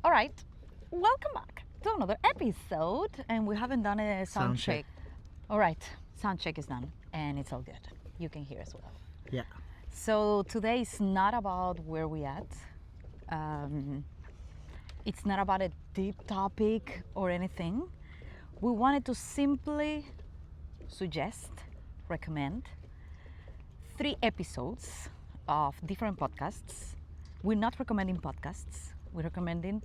All right, welcome back to another episode, and we haven't done a sound check. All right, sound check is done, and it's all good. You can hear as well. Yeah. So today is not about where we at. It's not about a deep topic or anything. We wanted to simply suggest, recommend 3 episodes of different podcasts. We're not recommending podcasts. We're recommending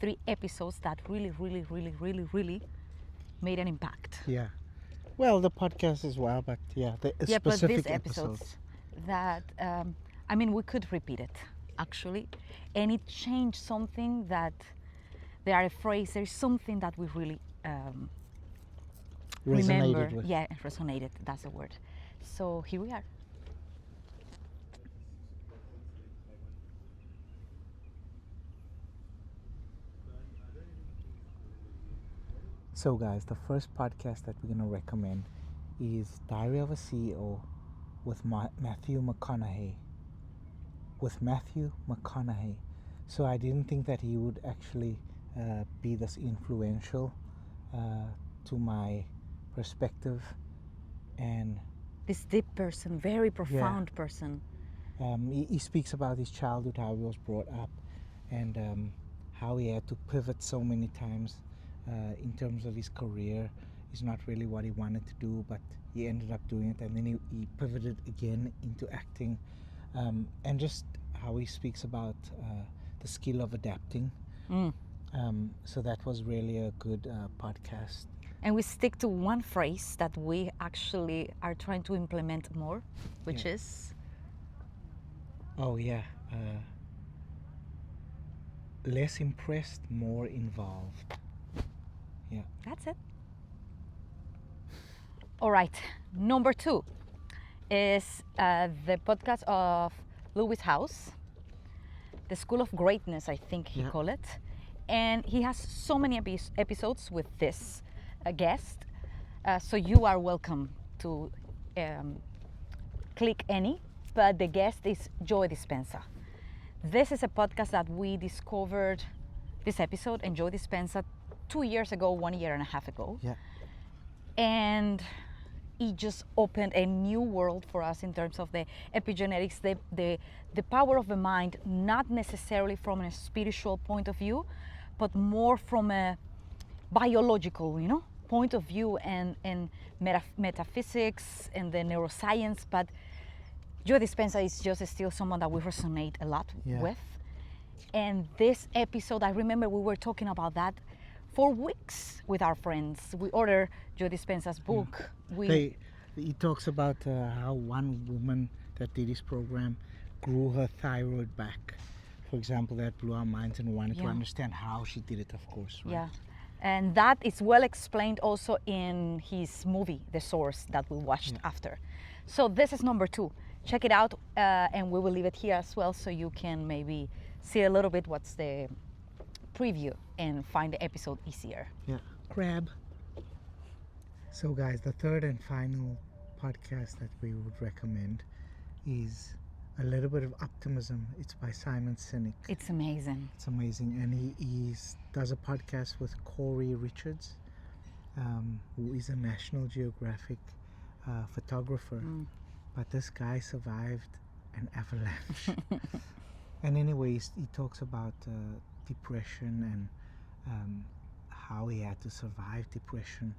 3 episodes that really made an impact. Yeah. Well, the podcast as well, but yeah, the But specific these episodes that, we could repeat it actually, and it changed something that they are a phrase. There's something that we really remember. resonated with. Yeah, resonated. That's the word. So here we are. So, guys, the first podcast that we're going to recommend is Diary of a CEO with Matthew McConaughey. So I didn't think that he would actually be this influential to my perspective, and This deep person, very profound person. he speaks about his childhood, how he was brought up, and how he had to pivot so many times in terms of his career. It's not really what he wanted to do, but he ended up doing it, and then he pivoted again into acting, and just how he speaks about the skill of adapting. So that was really a good podcast. And we stick to one phrase that we actually are trying to implement more, which is Oh yeah, less impressed, more involved. Yeah. that's it. All right, number 2 is the podcast of Lewis House, the School of Greatness, I think he called it. And he has so many episodes with this guest. So you are welcome to click any, but the guest is Joe Dispenza. This is a podcast that we discovered, this episode, and Joe Dispenza 2 years ago, 1.5 years ago. Yeah. And it just opened a new world for us in terms of the epigenetics, the power of the mind, not necessarily from a spiritual point of view, but more from a biological, point of view, and metaphysics and the neuroscience. But Joe Dispenza is just still someone that we resonate a lot with. And this episode, I remember we were talking about that for weeks with our friends. We ordered Joe Dispenza's book. He talks about how one woman that did his program grew her thyroid back. For example, that blew our minds, and wanted to understand how she did it, of course. Right? Yeah. And that is well explained also in his movie, The Source, that we watched after. So this is number 2. Check it out, and we will leave it here as well, so you can maybe see a little bit what's the preview and find the episode easier. Yeah. Crab. So, guys, the third and final podcast that we would recommend is A Little Bit of Optimism. It's by Simon Sinek. It's amazing. It's amazing. And he does a podcast with Corey Richards, who is a National Geographic photographer. But this guy survived an avalanche. And anyways, he talks about depression and how he had to survive depression.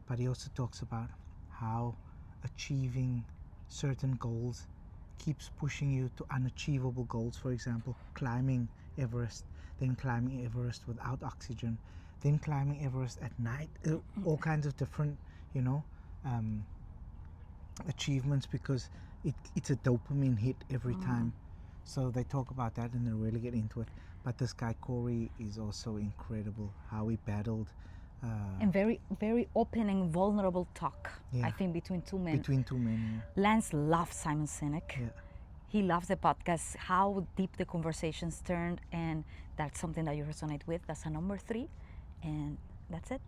But he also talks about how achieving certain goals keeps pushing you to unachievable goals. For example, climbing Everest, then climbing Everest without oxygen, then climbing Everest at night. All kinds of different, achievements, because it's a dopamine hit every time. So they talk about that and they really get into it. But this guy Corey is also incredible, how he battled. And very open and vulnerable talk, I think, between two men. Lance loves Simon Sinek. Yeah. He loves the podcast, how deep the conversations turned, and that's something that you resonate with. That's a number 3, and that's it.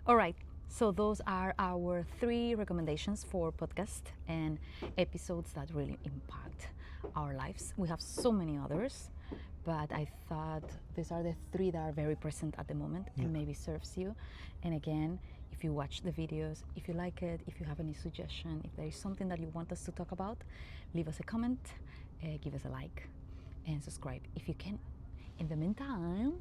All right, so those are our 3 recommendations for podcast and episodes that really impact our lives. We have so many others, but I thought these are the three that are very present at the moment Yeah. and maybe serves you. And again, if you watch the videos, if you like it, if you have any suggestion, if there is something that you want us to talk about, leave us a comment, give us a like, and subscribe if you can. In the meantime,